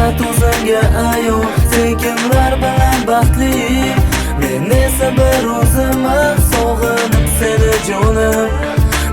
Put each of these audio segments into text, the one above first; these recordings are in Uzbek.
faqat o'zimga ayon. Sen kimlar bilan baxtli, men esa bir o'zimma sog'inib seni jonim.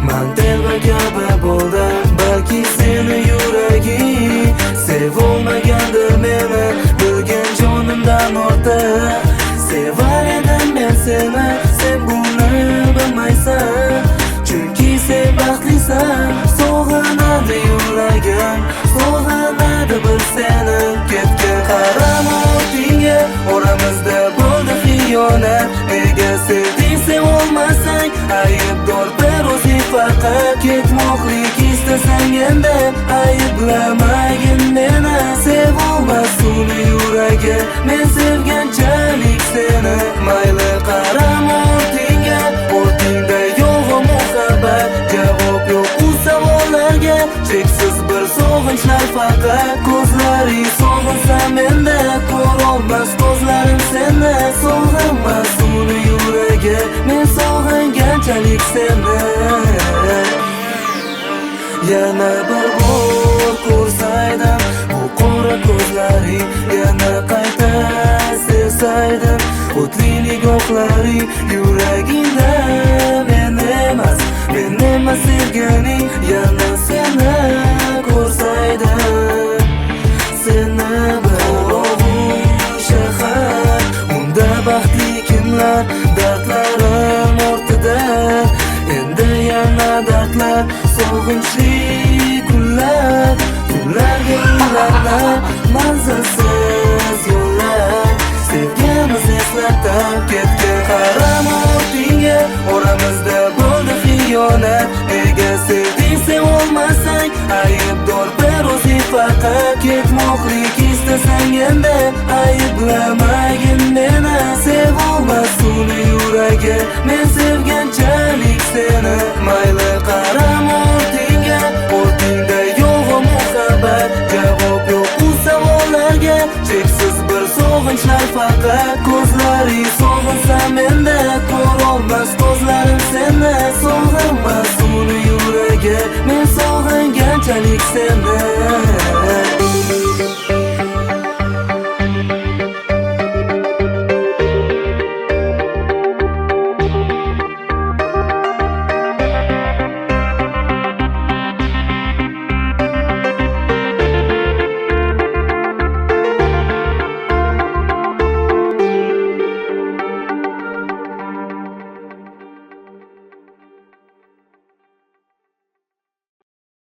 Men telba kabi bo'ldim, balki seni yuraging sevolmagandir meni, bilgan jonimdan ortiq sevar edim men seni. Sen buni bilmaysan, chunki sen baxtlisan. Sog'inadi yuragim, sog'inadi bir seni. Ketgan qarama ortingga, oramizda bo'ldi xiyonat. Nega sevding, sevolmasang aybdor bir o'zing faqat. Ketmoqlik istasang endi ayblamagin meni. Sevolmas uni yuragi, men sevganchalik seni. Mayli qarama ortingga, ortingda yo'q muhabbat. Javob yo'q u savollarga, cheksiz bir sog'inchlar faqat. Ko'zlaring sog'insa menda, ko'rolmas ko'zlarim seni. Sog'inmas uni yuragi, men sog'inganchalik seni. Yana bir bor ko'rsaydim bu qora ko'zlaring, yana qayta sevsaydim o'tli nigohlaring. Yuragingda men emas sevganing, yana seni ko'rsaydim. Seni bir shahar, unda baxtli kimlar, dardlarim ortida endi yana dardlar. Sog'inchli kunlar, kunlarga yillarlar, manzilsiz yo'llar, sevgimiz eslatar. Ketgan qarama ortingga, oramizda bo'ldi xiyonat. Nega sevding, sevolmasang aybdor bir o'zing faqat. Ketmoqlik istasang endi ayblamagin meni. Sevolmas uni yuragi, men sevganchalik seni. Mayli qarama ortingga, ortingda yo'q muhabbat. Javob yo'q u savollarga, cheksiz bir sog'inchlar faqat. Ko'zlaring sog'insa menda, ko'rolmas ko'zlarim seni. Sog'inmas uni yuragi, men sog'inganchalik seni.